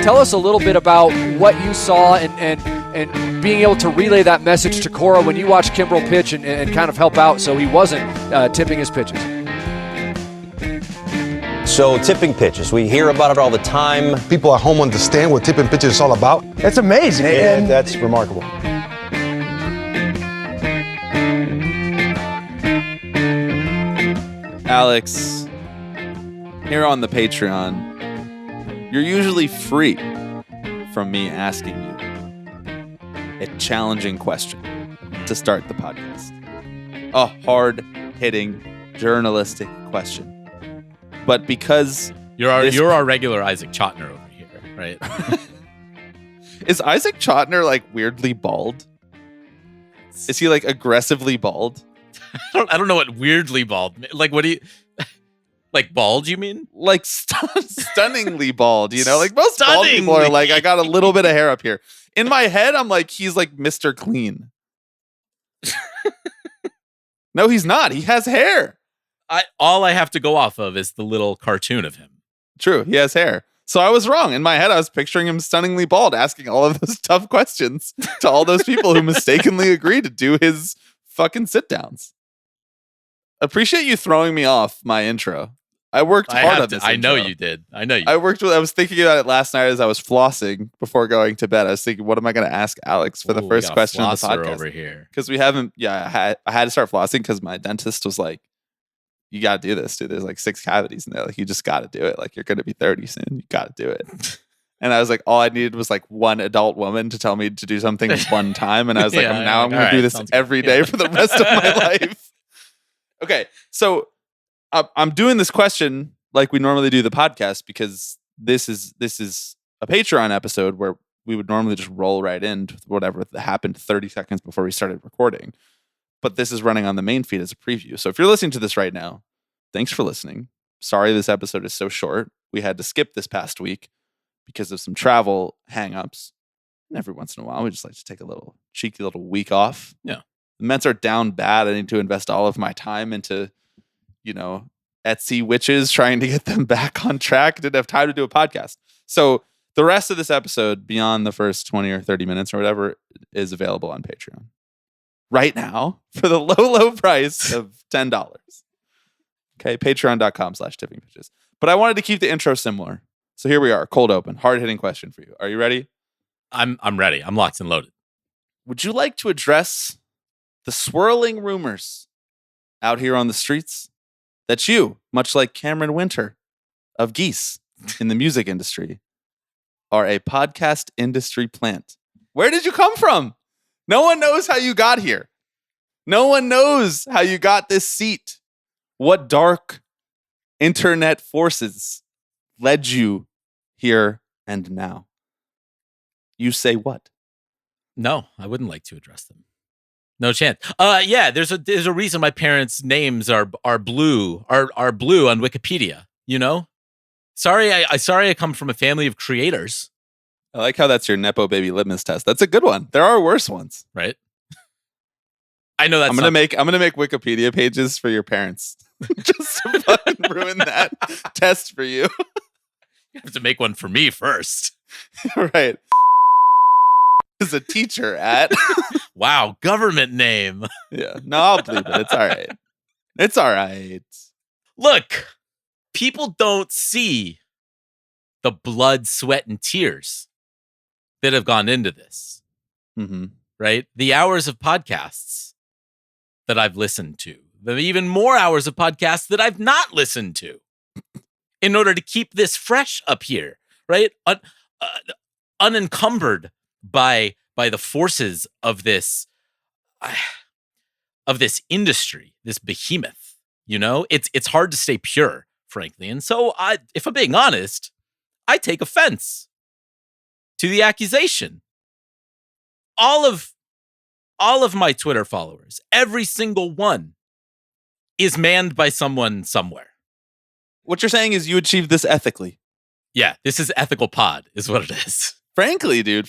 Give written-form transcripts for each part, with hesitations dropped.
Tell us a little bit about what you saw and being able to relay that message to Cora when you watched Kimbrel pitch and kind of help out so he wasn't tipping his pitches. So tipping pitches, we hear about it all the time. People at home understand what tipping pitches is all about. It's amazing. And that's remarkable. Alex, here on the Patreon, you're usually free from me asking you a challenging question to start the podcast. A hard-hitting, journalistic question. But because you're our regular Isaac Chotiner over here, right? Is Isaac Chotiner like weirdly bald? Is he like aggressively bald? I don't know what weirdly bald. Like what do you like bald? You mean like stunningly bald? You know, like most bald people are like, I got a little bit of hair up here. In my head, I'm like, he's like Mr. Clean. No, he's not. He has hair. All I have to go off of is the little cartoon of him. True, he has hair. So I was wrong. In my head, I was picturing him stunningly bald, asking all of those tough questions to all those people who mistakenly agreed to do his fucking sit downs. Appreciate you throwing me off my intro. I worked hard on this. I know you did. I was thinking about it last night as I was flossing before going to bed. I was thinking, what am I going to ask Alex for the first question of the podcast? Over here. Because we haven't, I had to start flossing because my dentist was like, you got to do this, dude. There's like 6 cavities in there. Like, you just got to do it. Like, you're going to be 30 soon. You got to do it. And I was like, all I needed was like one adult woman to tell me to do something one time. And I was like, I'm going to do this every day for the rest of my life. Okay. So I'm doing this question like we normally do the podcast because this is a Patreon episode where we would normally just roll right into whatever happened 30 seconds before we started recording. But this is running on the main feed as a preview. So if you're listening to this right now, thanks for listening. Sorry this episode is so short. We had to skip this past week because of some travel hangups. And every once in a while, we just like to take a little cheeky little week off. Yeah. The Mets are down bad. I need to invest all of my time into, Etsy witches, trying to get them back on track. Didn't have time to do a podcast. So the rest of this episode, beyond the first 20 or 30 minutes or whatever, is available on Patreon right now for the low price of $10. Okay, patreon.com/tipping pitches. But I wanted to keep the intro similar. So here we are, cold open, hard-hitting question for you. Are you ready? I'm ready. I'm locked and loaded. Would you like to address the swirling rumors out here on the streets that you, much like Cameron Winter of Geese in the music industry, are a podcast industry plant? Where did you come from? No one knows how you got here. No one knows how you got this seat. What dark internet forces led you here and now? You say what? No, I wouldn't like to address them. No chance. Yeah, there's a reason my parents' names are blue on Wikipedia. You know, sorry I come from a family of creators. I like how that's your Nepo baby litmus test. That's a good one. There are worse ones, right? I know that. I'm gonna make Wikipedia pages for your parents just to fucking ruin that test for you. You have to make one for me first, right? Is a teacher at wow, government name. Yeah, no, I'll believe it. It's all right. It's all right. Look, people don't see the blood, sweat, and tears that have gone into this. Mm-hmm. Right? The hours of podcasts that I've listened to, the even more hours of podcasts that I've not listened to in order to keep this fresh up here, right? Unencumbered by the forces of this industry, this behemoth. You know, it's hard to stay pure, frankly. And so, if I'm being honest, I take offense to the accusation. All of my Twitter followers, every single one, is manned by someone somewhere. What you're saying is you achieved this ethically. Yeah, this is ethical pod, is what it is. Frankly, dude,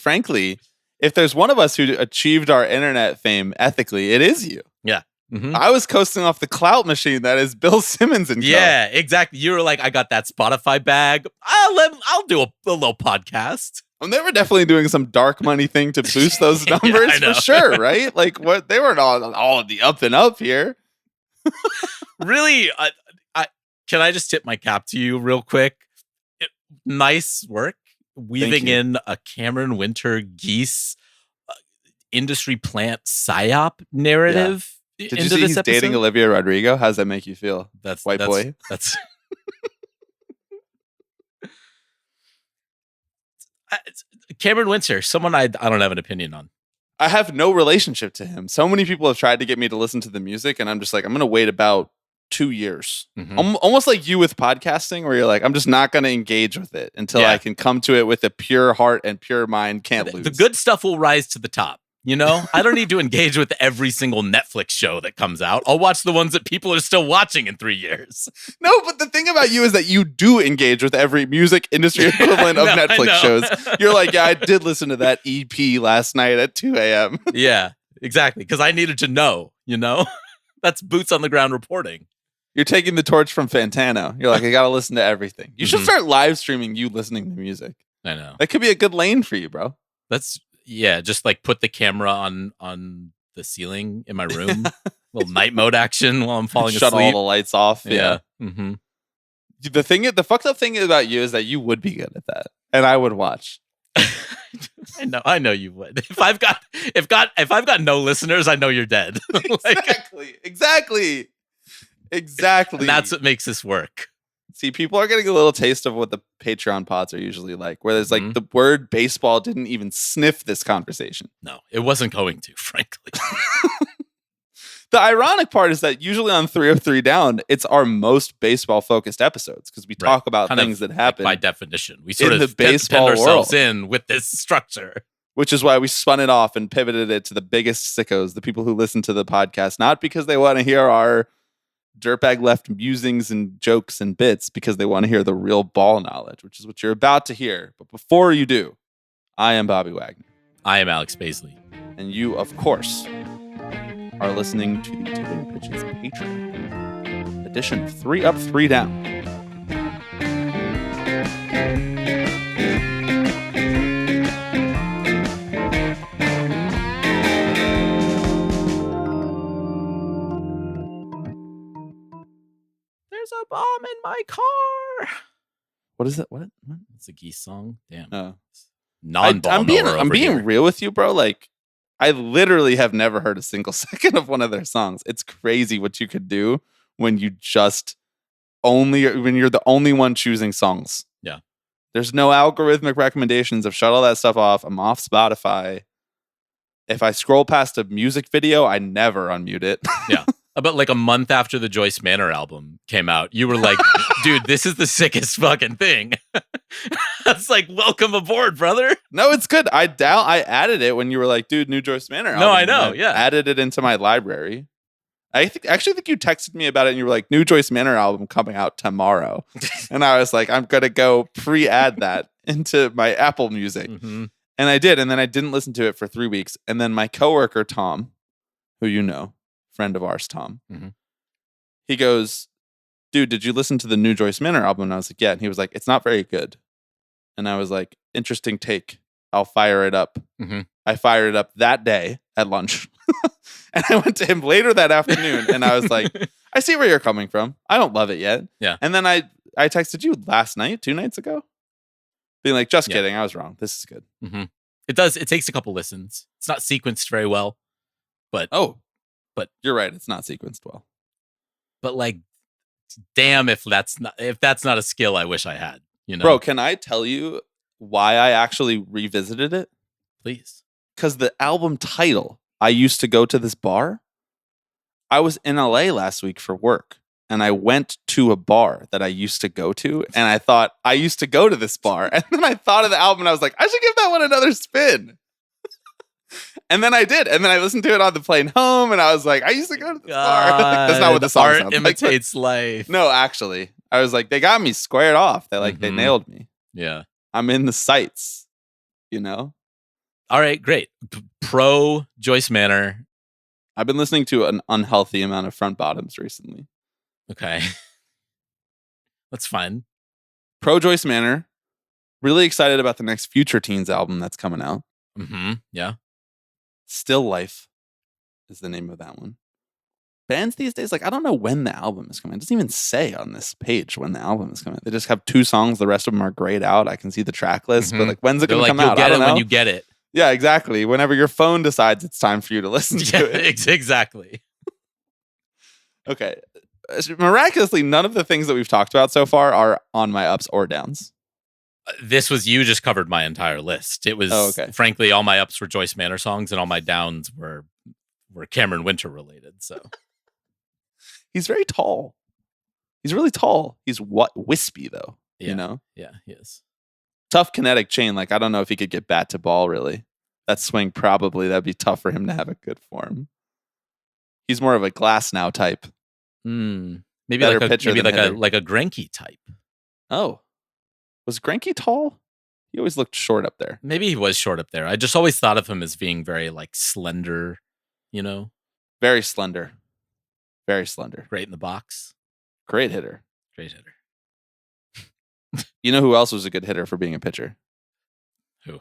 if there's one of us who achieved our internet fame ethically, it is you. Yeah. Mhm. I was coasting off the clout machine that is Bill Simmons and Co. Yeah, exactly. You were like, I got that Spotify bag. I'll do a little podcast. They were definitely doing some dark money thing to boost those Yeah, numbers I know. for sure, right? Like what they weren't all at the up and up here. Really, can I just tip my cap to you real quick? Nice work weaving you. in a Cameron Winter Geese industry plant psyop narrative Did into you see this he's episode. dating Olivia Rodrigo? How does that make you feel? That's white boy? That's Cameron Winter, someone I don't have an opinion on. I have no relationship to him. So many people have tried to get me to listen to the music, and I'm just like, I'm gonna wait about 2 years. Mhm. Almost like you with podcasting, where you're like, I'm just not gonna engage with it until Yeah. I can come to it with a pure heart and pure mind. Can't lose. The good stuff will rise to the top. You know, I don't need to engage with every single Netflix show that comes out. I'll watch the ones that people are still watching in 3 years. No, but the thing about you is that you do engage with every music industry equivalent of I know. Netflix shows. You're like, yeah, I did listen to that EP last night at 2 a.m. Yeah, exactly. Because I needed to know, you know? That's boots on the ground reporting. You're taking the torch from Fantano. You're like, I gotta listen to everything. You should Mhm. start live streaming you listening to music. I know. That could be a good lane for you, bro. That's just like put the camera on the ceiling in my room. Little night mode action while I'm falling Shut all asleep. the lights off. Yeah. Mm-hmm. The fucked up thing about you is that you would be good at that, and I would watch. I know you would. If I've got no listeners, I know you're dead. Exactly. And that's what makes this work. See, people are getting a little taste of what the Patreon pods are usually like, where there's like Mhm. the word baseball didn't even sniff this conversation. No, it wasn't going to, frankly. The ironic part is that usually on 303 Down, it's our most baseball focused episodes because we Right. talk about Kind of, things that like, happen, by definition. We sort in of the pen baseball ourselves world. in with this structure. which is why we spun it off and pivoted it to the biggest sickos, the people who listen to the podcast, not because they want to hear our dirtbag left musings and jokes and bits, because they want to hear the real ball knowledge, which is what you're about to hear. But before you do, I am Bobby Wagner. I am Alex Baisley. And you, of course, are listening to the Tipping Pitches Patreon edition of 3 Up, 3 Down. There's a bomb in my car. What is it? What? It's a Geese song. Damn. Oh. Non-ball I'm being over here. real with you, bro. Like, I literally have never heard a single second of one of their songs. It's crazy what you could do when you're the only one choosing songs. Yeah. There's no algorithmic recommendations. I've shut all that stuff off. I'm off Spotify. If I scroll past a music video, I never unmute it. About like a month after the Joyce Manor album came out, you were like, dude, this is the sickest fucking thing. It's like, welcome aboard, brother. No, it's good. I added it when you were like, dude, new Joyce Manor album. No, I know, And yeah. Added it into my library. I actually think you texted me about it and you were like, new Joyce Manor album coming out tomorrow. And I was like, I'm going to go pre-add that into my Apple Music. Mhm. And I did. And then I didn't listen to it for 3 weeks. And then my coworker, Tom, who you know, friend of ours, Tom, Mhm. he goes, dude, did you listen to the new Joyce Manor album? And I was like, yeah. And he was like, it's not very good. And I was like, interesting take. I'll fire it up. Mhm. I fired it up that day at lunch. And I went to him later that afternoon and I was like, I see where you're coming from. I don't love it yet. Yeah. And then I texted you last night, 2 nights ago, being like, just Yeah. kidding. I was wrong. This is good. Mhm. It takes a couple listens. It's not sequenced very well, but But you're right. It's not sequenced well. like, damn, if that's not a skill I wish I had, you know? Bro, can I tell you why I actually revisited it? Please. Because the album title, I used to go to this bar. I was in LA last week for work and I went to a bar that I used to go to and I thought I used to go to this bar. And then I thought of the album and I was like, I should give that one another spin. And then I did. And then I listened to it on the plane home and I was like, I used to go to this bar. Like, that's not what the song art sounds like. imitates life. No, actually. I was like, they got me squared off. They Mhm. nailed me. Yeah. I'm in the sights, you know? All right, great. Pro Joyce Manor. I've been listening to an unhealthy amount of front bottoms recently. Okay. That's fine. Pro Joyce Manor. Really excited about the next Future Teens album that's coming out. Mm-hmm. Yeah. Still Life is the name of that one. Bands these days, like, I don't know when the album is coming. It doesn't even say on this page when the album is coming. They just have 2 songs. The rest of them are grayed out. I can see the track list, but like, when's it going to come out? You'll get I it don't when know. you get it. Yeah, exactly. Whenever your phone decides it's time for you to listen to it. Exactly. Okay. Miraculously, none of the things that we've talked about so far are on my ups or downs. This was you just covered my entire list. It was frankly all my ups were Joyce Manor songs and all my downs were Cameron Winter related. So he's very tall. He's really tall. He's wispy though. Yeah. You know? Yeah, he is. Tough kinetic chain. Like, I don't know if he could get bat to ball really. That swing probably that'd be tough for him to have a good form. He's more of a glass now type. Maybe Better like pitcher than hitter. a Greinke type. Oh. Was Greinke tall? He always looked short up there. Maybe he was short up there. I just always thought of him as being very like slender, you know? Very slender. Very slender. Great in the box. Great hitter. Great hitter. You know who else was a good hitter for being a pitcher? Who?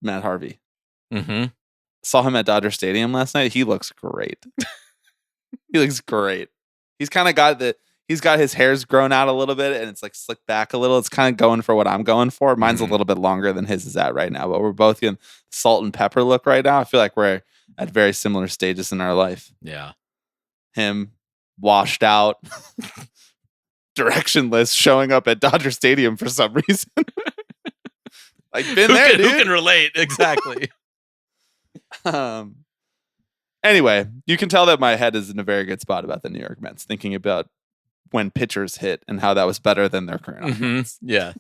Matt Harvey. Mm-hmm. Saw him at Dodger Stadium last night. He looks great. He looks great. He's kind of got he's got his hair's grown out a little bit and it's like slicked back a little. It's kind of going for what I'm going for. Mine's a little bit longer than his is at right now, but we're both getting salt and pepper look right now. I feel like we're at very similar stages in our life. Yeah. Him washed out, directionless, showing up at Dodger Stadium for some reason. Like, been there, dude. Who can relate? Exactly. Anyway, you can tell that my head is in a very good spot about the New York Mets, thinking about when pitchers hit and how that was better than their current offense. Yeah.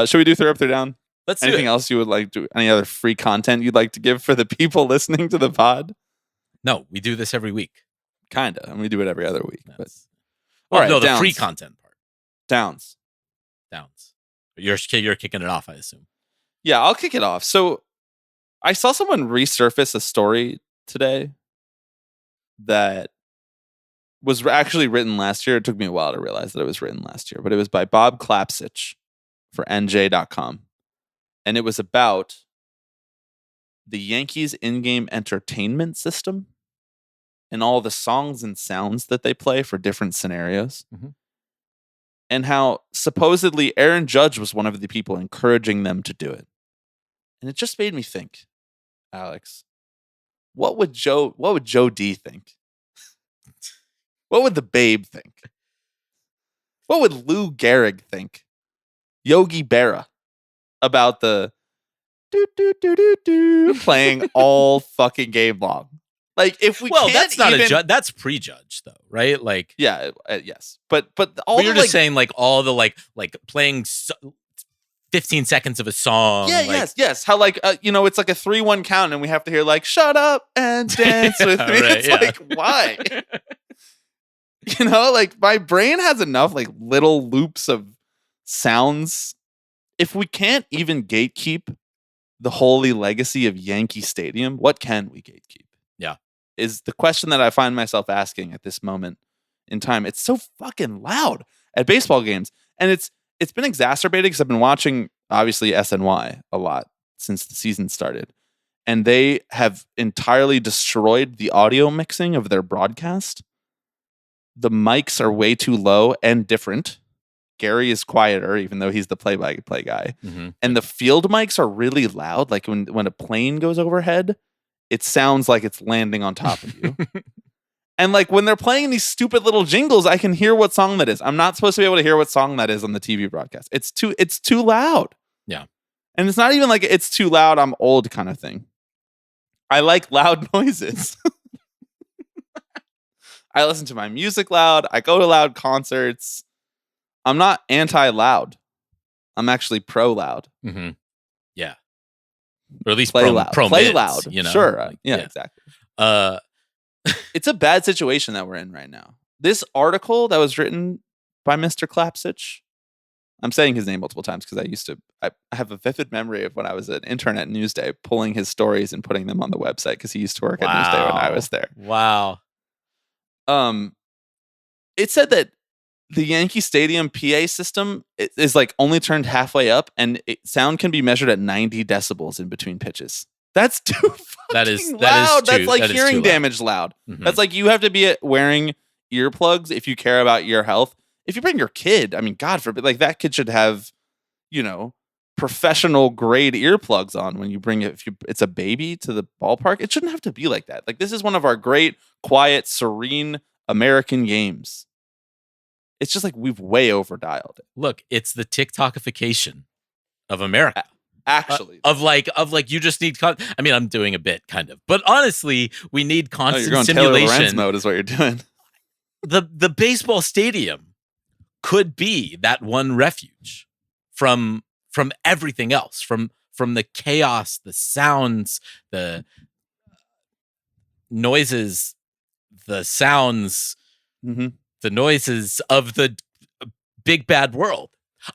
Should we do throw up, throw down? Let's Anything do it. else you would like to? Any other free content you'd like to give for the people listening to the pod? No, we do this every week. Kinda, and we do it every other week. But Well, all right, no, the downs. free content part. Downs. You're kicking it off, I assume. Yeah, I'll kick it off. So I saw someone resurface a story today that was actually written last year. It took me a while to realize that it was written last year, but it was by Bob Klapsich for NJ.com. And it was about the Yankees in-game entertainment system and all the songs and sounds that they play for different scenarios. Mm-hmm. And how supposedly Aaron Judge was one of the people encouraging them to do it. And it just made me think, Alex, what would Joe D think? What would the Babe think? What would Lou Gehrig think? Yogi Berra about the do playing all fucking game long. Like, if we can't that's not even, a judge. That's prejudge, though, right? Like, yeah, yes, but all you're the, just saying like all the like playing 15 seconds of a song. yeah, like, yes. How like it's like a 3-1 count, and we have to hear like "Shut up and dance with me." Right, It's yeah. like, why? Like, my brain has enough like little loops of sounds. If we can't even gatekeep the holy legacy of Yankee Stadium, what can we gatekeep? Yeah. Is the question that I find myself asking at this moment in time. It's so fucking loud at baseball games. And it's been exacerbated because I've been watching, obviously, SNY a lot since the season started. And they have entirely destroyed the audio mixing of their broadcast. The mics are way too low and different. Gary is quieter, even though he's the play-by-play guy. Mm-hmm. And the field mics are really loud. Like when a plane goes overhead, it sounds like it's landing on top of you. And like when they're playing these stupid little jingles, I can hear what song that is. I'm not supposed to be able to hear what song that is on the TV broadcast. It's too loud. Yeah. And it's not even like it's too loud, I'm old kind of thing. I like loud noises. I listen to my music loud. I go to loud concerts. I'm not anti-loud. I'm actually pro-loud. Mm-hmm. Yeah. Or at least Play pro, loud. pro Play mids, loud. you know? Sure. Like, yeah, exactly. Uh, It's a bad situation that we're in right now. This article that was written by Mr. Klapsich I'm saying his name multiple times because I have a vivid memory of when I was at Internet Newsday pulling his stories and putting them on the website because he used to work at Newsday when I was there. Wow. It said that the Yankee Stadium PA system is like only turned halfway up, and sound can be measured at 90 decibels in between pitches. That's too fucking That is loud. too- That's like that is hearing too loud. damage loud. Mhm. That's like you have to be wearing earplugs if you care about your health. If you bring your kid, I mean, God forbid, like that kid should have, professional grade earplugs on when you bring it. If it's a baby to the ballpark, it shouldn't have to be like that. Like this is one of our great, quiet, serene American games. It's just like we've way overdialed it. Look, it's the TikTokification of America. Actually, Of like you just need. I mean, I'm doing a bit, kind of, but honestly, we need you're constant going Taylor Lorenz stimulation. mode is what you're doing. The baseball stadium could be that one refuge from everything else, from the chaos, the sounds, the noises, the sounds, Mm-hmm. the noises of the big bad world.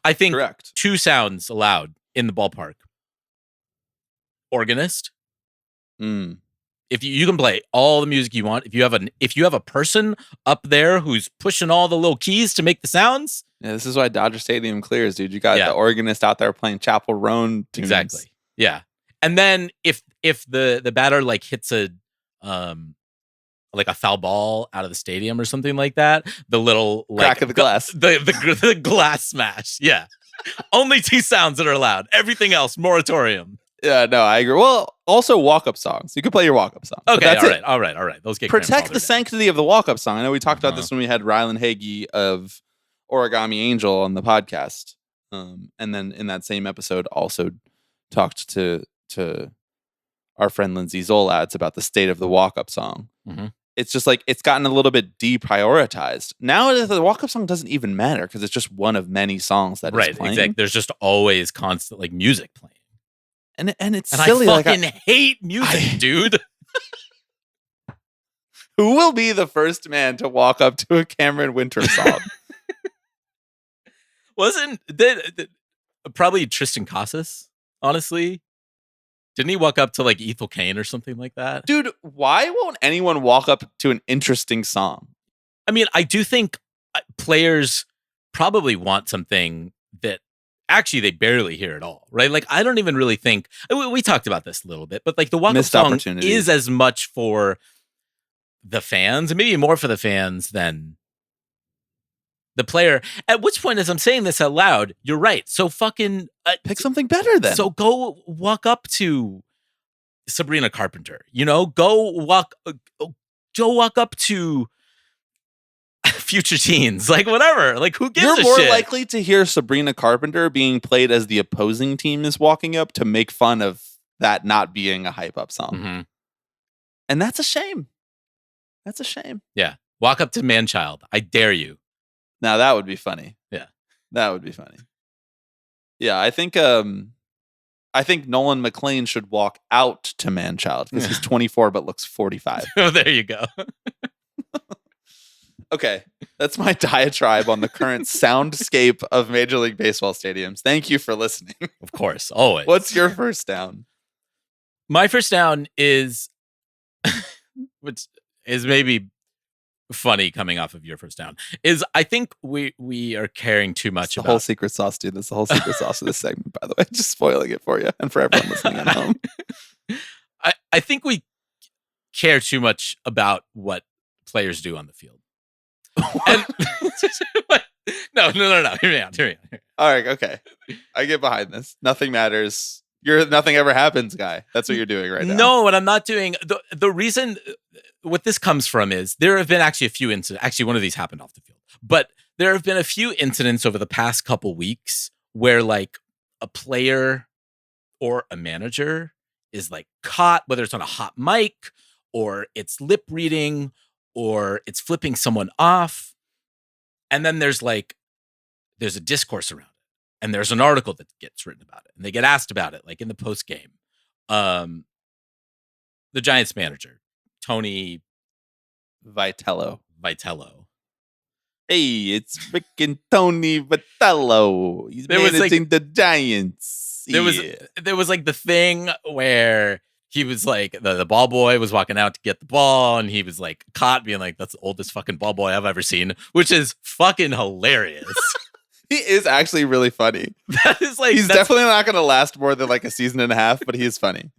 I think Correct. 2 sounds allowed in the ballpark. Organist. Mm. If you can play all the music you want, if you have a person up there who's pushing all the little keys to make the sounds, Yeah, this is why Dodger Stadium clears, dude. You got Yeah. the organist out there playing Chapel Roan tunes. exactly. Yeah. And then if the batter like hits a like a foul ball out of the stadium or something like that, the little like Crack of the glass. the glass smash. Yeah. Only 2 sounds that are allowed. Everything else moratorium. Yeah, no, I agree. Well, also walk-up songs. You can play your walk-up song. but Okay, that's it. all right. Those get Protect the grandfathered in. sanctity of the walk-up song. I know we talked about Uh-huh. this when we had Rylan Hagee of Origami Angel on the podcast. And then in that same episode also talked to our friend Lindsay Zolatz about the state of the walk-up song. Mhm. It's just like it's gotten a little bit deprioritized. Now the walk-up song doesn't even matter because it's just one of many songs that is Right, playing. exactly. There's just always constant like music playing. And it's And silly. I like, fucking hate music, dude. who will be the first man to walk up to a Cameron Winter song? Wasn't probably Tristan Casas, honestly? Didn't he walk up to like Ethel Kane or something like that? Dude, why won't anyone walk up to an interesting song? I mean, I do think players probably want something that actually they barely hear at all, right? Like, I don't even really think we talked about this a little bit, but like the walk-up Missed song opportunity. is as much for the fans, and maybe more for the fans than the player. At which point, as I'm saying this out loud, you're right. So fucking Pick something better then. So go walk up to Sabrina Carpenter. Go walk up to Future Teens. Like whatever. Like who gives you're a more shit? likely to hear Sabrina Carpenter being played as the opposing team is walking up to make fun of that not being a hype up song. Mhm. And that's a shame. That's a shame. Yeah. Walk up to Manchild. I dare you. Now that would be funny. Yeah. That would be funny. Yeah, I think Nolan McLean should walk out to Manchild because he's 24 but looks 45. Oh, there you go. Okay, that's my diatribe on the current soundscape of Major League Baseball stadiums. Thank you for listening. Of course. Always. What's your first down? My first down is which is maybe funny coming off of your first down, is I think we are caring too much The about whole secret sauce, dude. That's the whole secret sauce of this segment, by the way. Just spoiling it for you and for everyone listening at home. I think we care too much about what players do on the field. And no. Hear me out. All right, okay. I get behind this. Nothing matters. You're nothing ever happens, guy. That's what you're doing right now. No, what I'm not doing. The reason what this comes from is there have been actually a few incidents. Actually, one of these happened off the field, but there have been a few incidents over the past couple weeks where like a player or a manager is like caught, whether it's on a hot mic or it's lip reading or it's flipping someone off. And then there's a discourse around it. And there's an article that gets written about it. And they get asked about it, like in the post game. The Giants manager, Tony Vitello. Hey, it's freaking Tony Vitello. He's There was, like- managing the Giants. There was like the thing where he was like the ball boy was walking out to get the ball, and he was like caught being like, "That's the oldest fucking ball boy I've ever seen," which is fucking hilarious. He is actually really funny. That is like He's that's- definitely not going to last more than like a season and a half, but he is funny.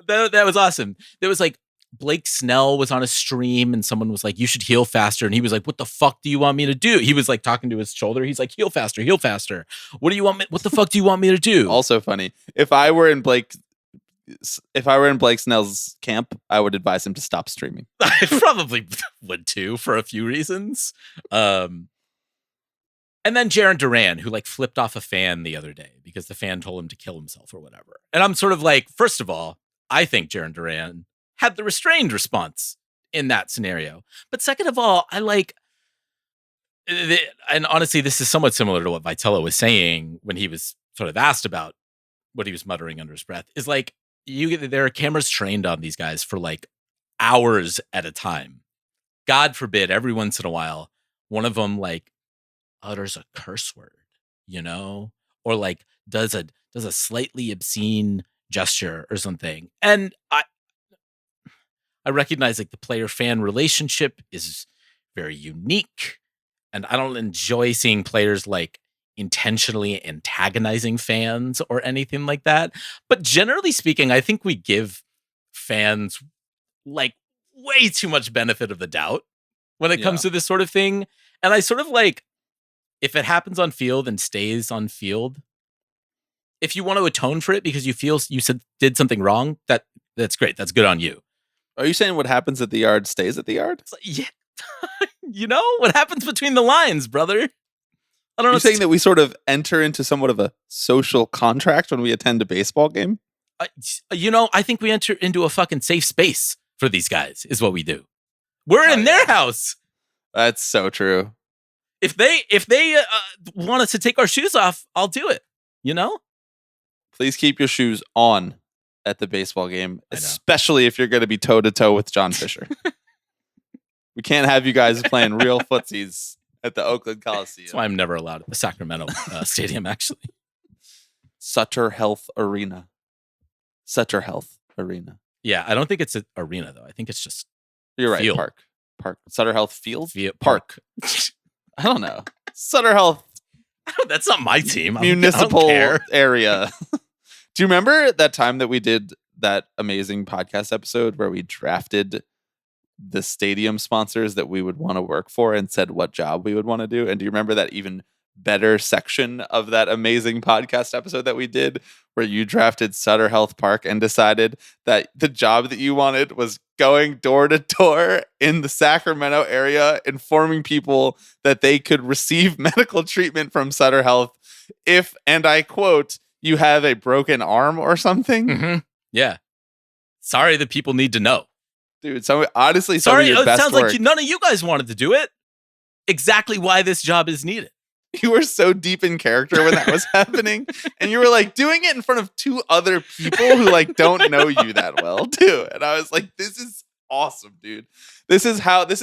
that was awesome. There was like Blake Snell was on a stream and someone was like, "You should heal faster." And he was like, "What the fuck do you want me to do?" He was like talking to his shoulder. He's like, "Heal faster, heal faster. What do you want me? What the fuck do you want me to do?" Also funny. If I were in Blake Snell's camp, I would advise him to stop streaming. I probably would too for a few reasons. And then Jaron Duran, who like flipped off a fan the other day because the fan told him to kill himself or whatever. And I'm sort of like, first of all, I think Jaron Duran had the restrained response in that scenario. But second of all, I like, and honestly, this is somewhat similar to what Vitello was saying when he was sort of asked about what he was muttering under his breath, is like, there are cameras trained on these guys for like hours at a time. God forbid, every once in a while, one of them like utters a curse word, you know, or like does a slightly obscene gesture or something. And I recognize like the player fan relationship is very unique, and I don't enjoy seeing players like intentionally antagonizing fans or anything like that. But generally speaking, I think we give fans like way too much benefit of the doubt when it comes to this sort of thing. And I sort of like, if it happens on field and stays on field, if you want to atone for it because you feel you did something wrong, that's great. That's good on you. Are you saying what happens at the yard stays at the yard? It's like, yeah. You know what happens between the lines, brother? I don't know. You're saying that we sort of enter into somewhat of a social contract when we attend a baseball game? You know, I think we enter into a fucking safe space for these guys, is what we do. We're in their house. That's so true. If they want us to take our shoes off, I'll do it. You know? Please keep your shoes on at the baseball game, especially if you're going to be toe to toe with John Fisher. We can't have you guys playing real footsies at the Oakland Coliseum. That's why I'm never allowed at the Sacramento stadium, actually. Sutter Health Arena. Sutter Health Arena. Yeah, I don't think it's an arena, though. I think it's just You're right. Field. Park. Sutter Health Field? Park. I don't know. Sutter Health That's not my team. Municipal I don't care. area. Do you remember that time that we did that amazing podcast episode where we drafted the stadium sponsors that we would want to work for and said what job we would want to do? And do you remember that even better section of that amazing podcast episode that we did where you drafted Sutter Health Park and decided that the job that you wanted was going door to door in the Sacramento area, informing people that they could receive medical treatment from Sutter Health if, and I quote, you have a broken arm or something? Mm-hmm. Yeah. Sorry that people need to know. Dude, honestly, some Sorry, of your it best sounds work. like none of you guys wanted to do it. Exactly why this job is needed. You were so deep in character when that was happening. And you were like doing it in front of two other people who like don't know you that well too. And I was like, this is awesome, dude. This is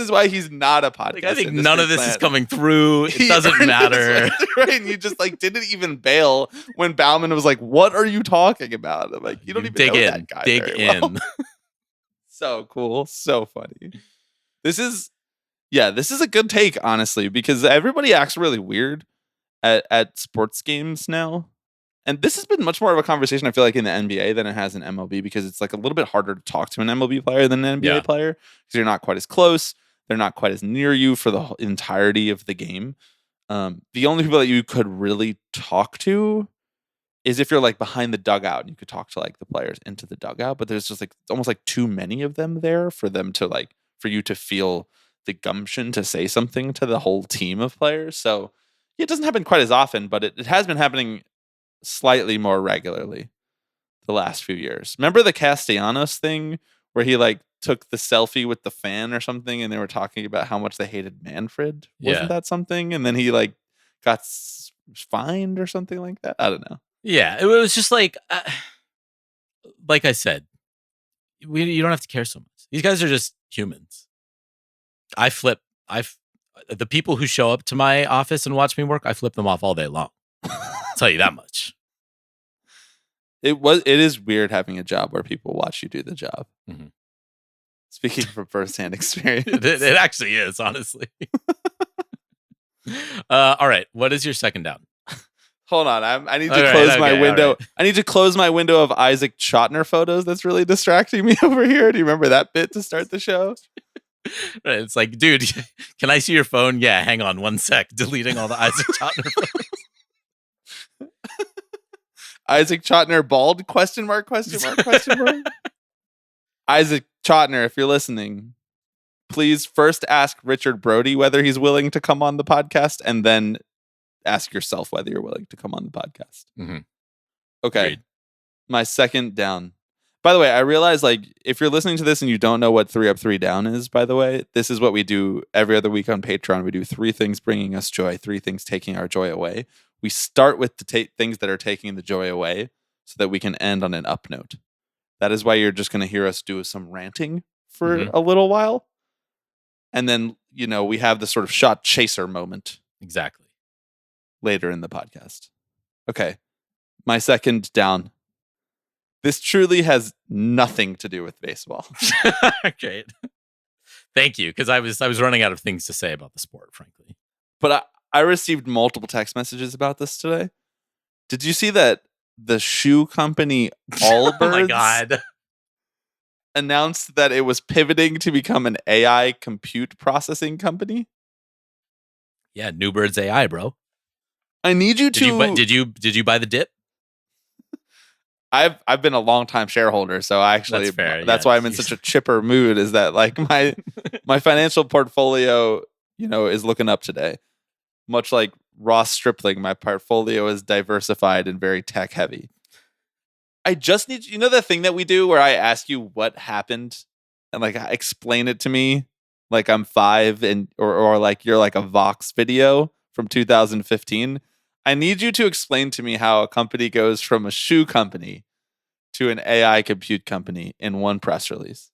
why he's not a podcast. Like, I think industry none of this is plant. coming through. It He doesn't earned matter. his right, and you just like didn't even bail when Bauman was like, "What are you talking about?" I'm like, "You don't even dig know in. that guy Dig very in. well." So cool, so funny. This is a good take, honestly, because everybody acts really weird at sports games now. And this has been much more of a conversation, I feel like, in the NBA than it has in MLB, because it's like a little bit harder to talk to an MLB player than an NBA player, because you're not quite as close. They're not quite as near you for the entirety of the game. The only people that you could really talk to is if you're like behind the dugout and you could talk to like the players into the dugout, but there's just like almost like too many of them there for you to feel the gumption to say something to the whole team of players. So it doesn't happen quite as often, but it has been happening slightly more regularly the last few years. Remember the Castellanos thing where he like took the selfie with the fan or something and they were talking about how much they hated Manfred? Wasn't that something? And then he like got fined or something like that. I don't know. Yeah, it was just like I said, you don't have to care so much. These guys are just humans. I flip. the people who show up to my office and watch me work, I flip them off all day long. I'll tell you that much. It is weird having a job where people watch you do the job. Mhm. Speaking from firsthand experience. It actually is, honestly. All right. What is your second down? Hold on, I need to All right, close my okay, window. all right. I need to close my window of Isaac Chotner photos. That's really distracting me over here. Do you remember that bit to start the show? Right, it's like, dude, can I see your phone? Yeah, hang on 1 sec. Deleting all the Isaac Chotner photos. Isaac Chotner bald? Question mark? Question mark? Question mark? Isaac Chotner, if you're listening, please first ask Richard Brody whether he's willing to come on the podcast, and then ask yourself whether you're willing to come on the podcast. Mhm. Okay. Agreed. My second down. By the way, I realize, like, if you're listening to this and you don't know what 3 Up 3 Down is, by the way, this is what we do every other week on Patreon. We do 3 things bringing us joy, 3 things taking our joy away. We start with the things that are taking the joy away so that we can end on an up note. That is why you're just going to hear us do some ranting for Mhm. a little while. And then, we have the sort of shot chaser moment Exactly. later in the podcast. Okay. My second down. This truly has nothing to do with baseball. Great. Thank you, because I was running out of things to say about the sport, frankly. But I received multiple text messages about this today. Did you see that the shoe company Allbirds Oh my god. announced that it was pivoting to become an AI compute processing company? Yeah, Newbird's AI, bro. I need you to. Did you buy the dip? I've been a long time shareholder, so I actually That's fair, that's yeah. why I'm in such a chipper mood. Is that like my financial portfolio, is looking up today. Much like Ross Stripling, my portfolio is diversified and very tech heavy. I just need the thing that we do where I ask you what happened and like explain it to me like I'm 5 and or like you're like a Vox video from 2015. I need you to explain to me how a company goes from a shoe company to an AI compute company in one press release.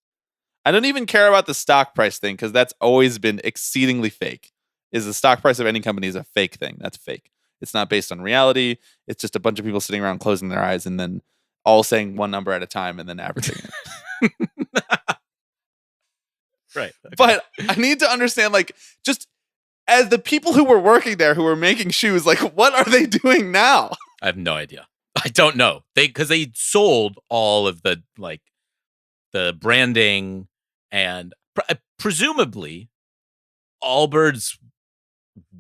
I don't even care about the stock price thing because that's always been exceedingly fake. Is the stock price of any company is a fake thing. That's fake. It's not based on reality. It's just a bunch of people sitting around closing their eyes and then all saying one number at a time and then averaging it. Right. Okay. But I need to understand, like, just as the people who were working there who were making shoes, like, what are they doing now? I have no idea. I don't know. Because they sold all of the branding and presumably Allbirds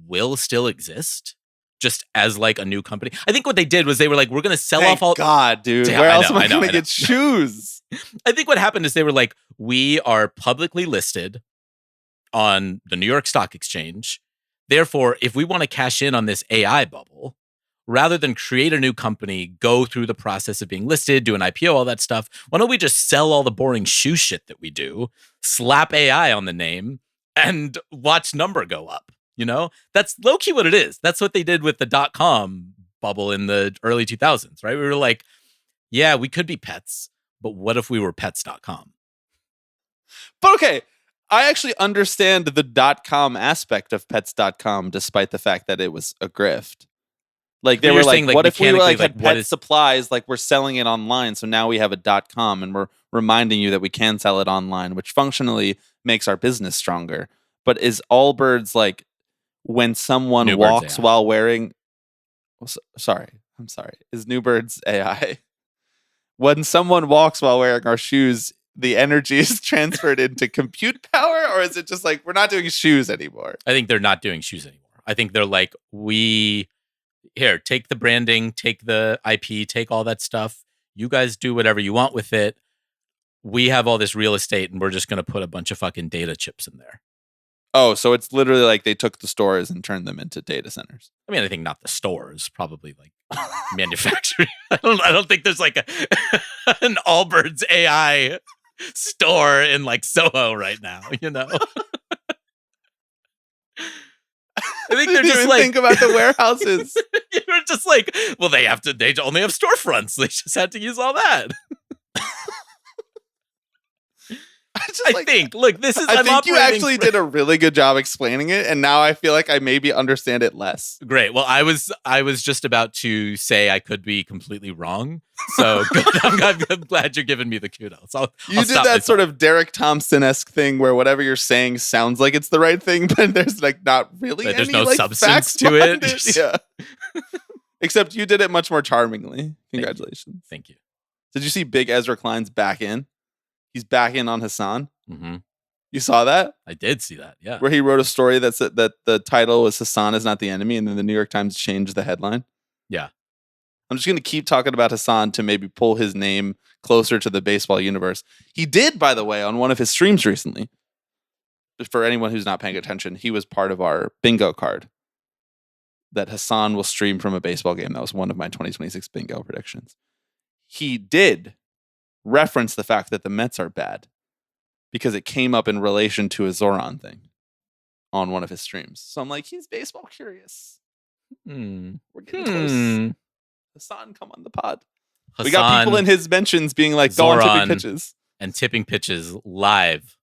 will still exist just as like a new company. I think what they did was they were like, we're going to sell off all. God, dude. Yeah, Where I else know, am I I know, going to I know. get shoes? I think what happened is they were like, we are publicly listed on the New York Stock Exchange. Therefore, if we want to cash in on this AI bubble, rather than create a new company, go through the process of being listed, do an IPO, all that stuff, why don't we just sell all the boring shoe shit that we do, slap AI on the name, and watch number go up? That's low-key what it is. That's what they did with the .com bubble in the early 2000s, right? We were like, yeah, we could be pets, but what if we were pets.com? But okay, I actually understand the .com aspect of pets.com despite the fact that it was a grift. Like they But were you're like, saying, like, what if we were mechanically, like had like, what pet is- supplies, like we're selling it online, so now we have a .com and we're reminding you that we can sell it online, which functionally makes our business stronger. But is Allbirds like when someone Newbird's walks AI. while wearing? I'm sorry. Is Newbird's AI? When someone walks while wearing our shoes, the energy is transferred into compute power, or is it just like we're not doing shoes anymore? I think they're not doing shoes anymore. I think they're like, here, take the branding, take the IP, take all that stuff. You guys do whatever you want with it. We have all this real estate and we're just going to put a bunch of fucking data chips in there. Oh, so it's literally like they took the stores and turned them into data centers. I mean, I think not the stores, probably like manufacturing. I don't think there's like an Allbirds AI store in like Soho right now, I think they're Didn't just even like think about the warehouses. you're just like, well, they only have storefronts. They just had to use all that. I think. Look, this is. I I'm think you operating actually did a really good job explaining it, and now I feel like I maybe understand it less. Great. Well, I was just about to say I could be completely wrong. So good. I'm glad you're giving me the kudos. I'll You did that sort of Derek Thompson-esque thing where whatever you're saying sounds like it's the right thing, but there's like not really But there's any no like, substance facts to behind it. Yeah. Except you did it much more charmingly. Congratulations. Thank you. Did you see Big Ezra Klein's back in? He's back in on Hassan. Mm-hmm. You saw that? I did see that. Yeah. Where he wrote a story that said that the title was Hassan is not the enemy, and then the New York Times changed the headline. Yeah. I'm just going to keep talking about Hassan to maybe pull his name closer to the baseball universe. He did, by the way, on one of his streams recently. For anyone who's not paying attention, he was part of our bingo card that Hassan will stream from a baseball game. That was one of my 2026 bingo predictions. He did reference the fact that the Mets are bad because it came up in relation to a Zoran thing on one of his streams. So I'm like, he's baseball curious. We're getting close. Hassan, come on the pod. We got people in his mentions being like, go on tipping pitches. And tipping pitches live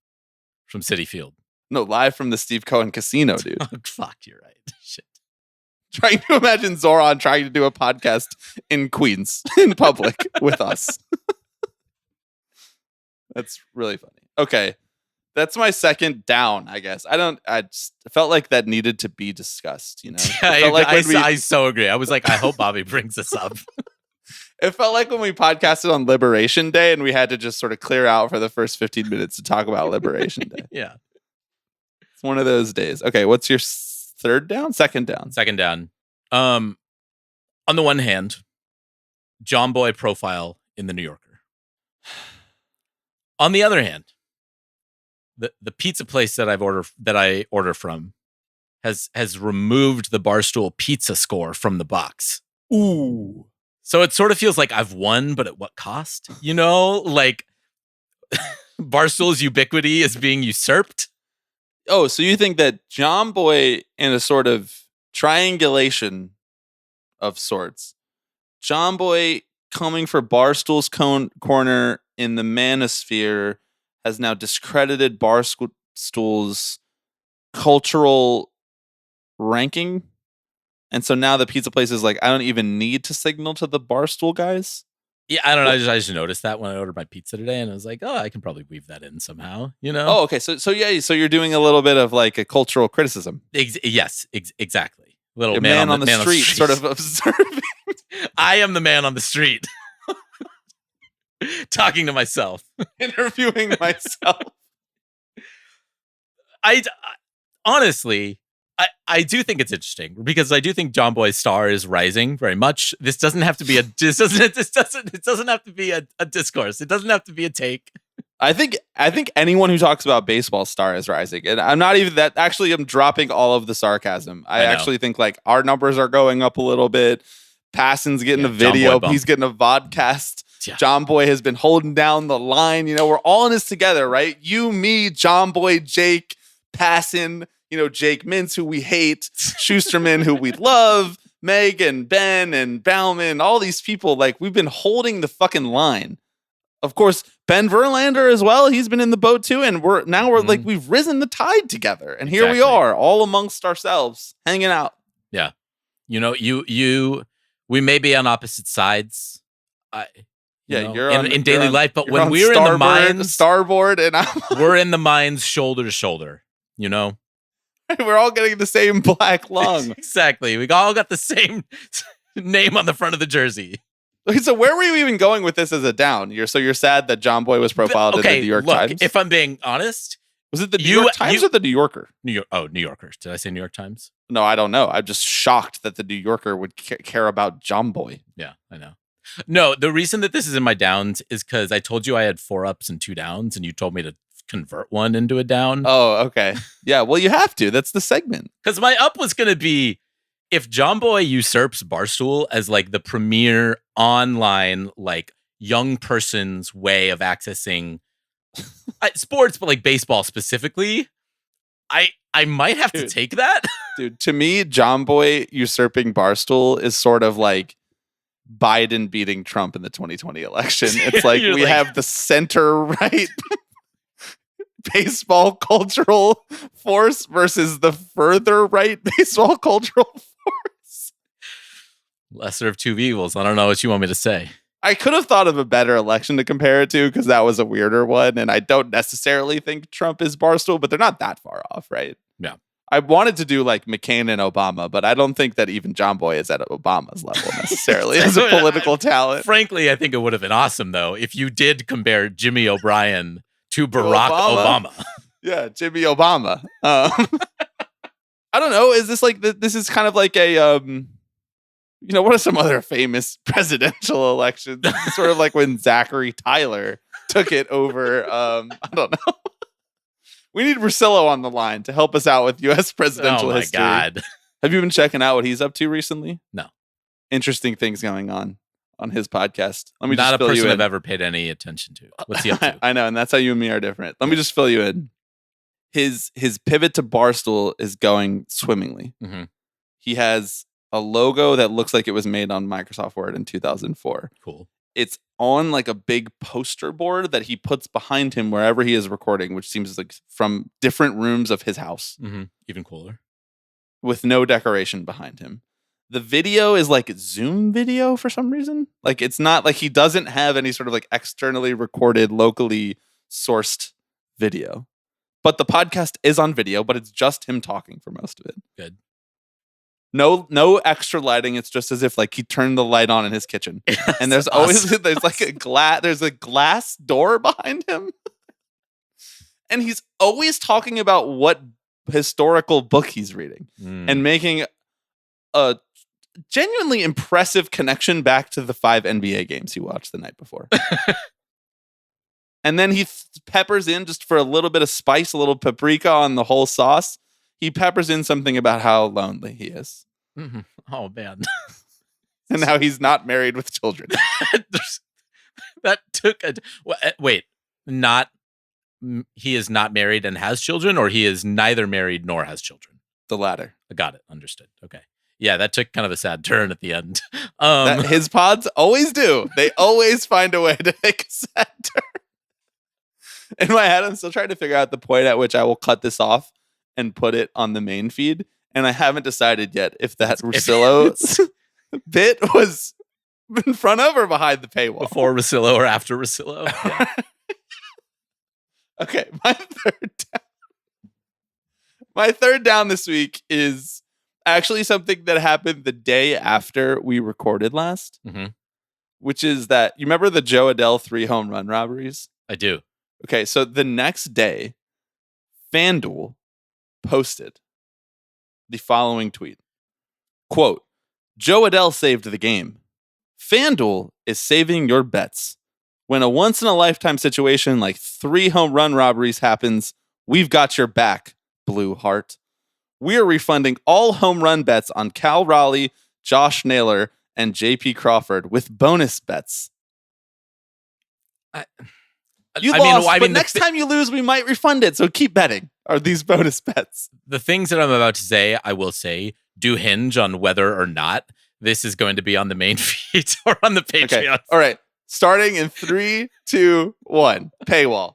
from Citi Field. No, live from the Steve Cohen casino, dude. Oh, fuck, you're right. Shit. Trying to imagine Zoran trying to do a podcast in Queens in public with us. That's really funny. Okay. That's my second down, I guess. I just felt like that needed to be discussed, you know? Yeah, I so agree. I was like, I hope Bobby brings this up. It felt like when we podcasted on Liberation Day and we had to just sort of clear out for the first 15 minutes to talk about Liberation Day. Yeah. It's one of those days. Okay, what's your third down? Second down. Second down. On the one hand, John Boy profile in the New Yorker. On the other hand, the pizza place that I order from has removed the Barstool pizza score from the box. Ooh. So it sort of feels like I've won, but at what cost? You know, like Barstool's ubiquity is being usurped. Oh, so you think that John Boy, in a sort of triangulation of sorts, John Boy coming for Barstool's corner in the manosphere has now discredited Barstool's cultural ranking? And so now the pizza place is like, I don't even need to signal to the Barstool guys? Yeah, I don't know. I just noticed that when I ordered my pizza today, and I was like, oh, I can probably weave that in somehow, you know? Oh, okay. So you're doing a little bit of like a cultural criticism. Yes, exactly. Little man on the street, sort of observing. I am the man on the street. Talking to myself. Interviewing myself. I honestly, I do think it's interesting because I do think John Boy's star is rising very much. This doesn't have to be it doesn't have to be a discourse. It doesn't have to be a take. I think anyone who talks about baseball star is rising. And I'm not even that. Actually, I'm dropping all of the sarcasm. I actually think like our numbers are going up a little bit. Passan's getting a video. He's getting a vodcast. Yeah. John Boy has been holding down the line. You know, we're all in this together, right? You, me, John Boy, Jake, Passan, you know, Jake Mintz, who we hate, Schusterman, who we love, Meg and Ben and Bauman, all these people. Like, we've been holding the fucking line. Of course, Ben Verlander as well. He's been in the boat too. And we're like, we've risen the tide together. And here we are, all amongst ourselves, hanging out. Yeah. You know, we may be on opposite sides. You're in daily life, but when we're in the mines, starboard, and we're in the mines shoulder to shoulder, you know? We're all getting the same black lung. Exactly. We all got the same name on the front of the jersey. Okay, so where were you even going with this as a down? You're sad that John Boy was profiled in the New York Times? If I'm being honest, was it the New York Times or the New Yorker? New Yorker. Did I say New York Times? No, I don't know. I'm just shocked that the New Yorker would care about John Boy. Yeah, I know. No, the reason that this is in my downs is because I told you I had 4 ups and 2 downs, and you told me to convert one into a down. Oh, okay. Yeah, well, you have to. That's the segment. Because my up was going to be if John Boy usurps Barstool as like the premier online, like young person's way of accessing sports, but like baseball specifically, I might have to take that. Dude, to me, John Boy usurping Barstool is sort of like Biden beating Trump in the 2020 election. It's like we have the center right baseball cultural force versus the further right baseball cultural force. Lesser of two evils. I don't know what you want me to say. I could have thought of a better election to compare it to because that was a weirder one. And I don't necessarily think Trump is Barstool, but they're not that far off, right? Yeah. I wanted to do like McCain and Obama, but I don't think that even John Boy is at Obama's level necessarily as a political talent. Frankly, I think it would have been awesome, though, if you did compare Jimmy O'Brien to Barack Obama. Yeah, Jimmy Obama. I don't know. Is this like, this is kind of like a, what are some other famous presidential elections? It's sort of like when Zachary Tyler took it over. I don't know. We need Russillo on the line to help us out with U.S. presidential history. Oh, my God. Have you been checking out what he's up to recently? No. Interesting things going on his podcast. Let me Not just a fill person you in. I've ever paid any attention to. What's he up to? I know, and that's how you and me are different. Let me just fill you in. His pivot to Barstool is going swimmingly. Mm-hmm. He has a logo that looks like it was made on Microsoft Word in 2004. Cool. It's on like a big poster board that he puts behind him wherever he is recording, which seems like from different rooms of his house. Mm-hmm. Even cooler. With no decoration behind him. The video is like Zoom video for some reason. Like it's not like he doesn't have any sort of like externally recorded, locally sourced video. But the podcast is on video, but it's just him talking for most of it. Good. No extra lighting. It's just as if like he turned the light on in his kitchen. And there's always there's like there's a glass door behind him. And he's always talking about what historical book he's reading and making a genuinely impressive connection back to the 5 NBA games he watched the night before. And then he peppers in, just for a little bit of spice, a little paprika on the whole sauce, he peppers in something about how lonely he is. Mm-hmm. Oh, man. And how he's not married with children. That took a... Wait, he is not married and has children, or he is neither married nor has children? The latter. I got it. Understood. Okay. Yeah, that took kind of a sad turn at the end. His pods always do. They always find a way to make a sad turn. In my head, I'm still trying to figure out the point at which I will cut this off and put it on the main feed. And I haven't decided yet if that Russillo bit was in front of or behind the paywall. Before Russillo or after Russillo. Yeah. Okay, my third down this week is actually something that happened the day after we recorded last, which is that, you remember the Joe Adell 3 home run robberies? I do. Okay, so the next day, FanDuel posted the following tweet. Quote, Joe Adell saved the game. FanDuel is saving your bets. When a once-in-a-lifetime situation like 3 home run robberies happens, we've got your back, Blue Heart. We are refunding all home run bets on Cal Raleigh, Josh Naylor, and J.P. Crawford with bonus bets. You lost, but next time you lose, we might refund it. So keep betting. Are these bonus bets? The things that I'm about to say, I will say, do hinge on whether or not this is going to be on the main feed or on the Patreon. Okay. All right. Starting in 3, 2, 1. Paywall.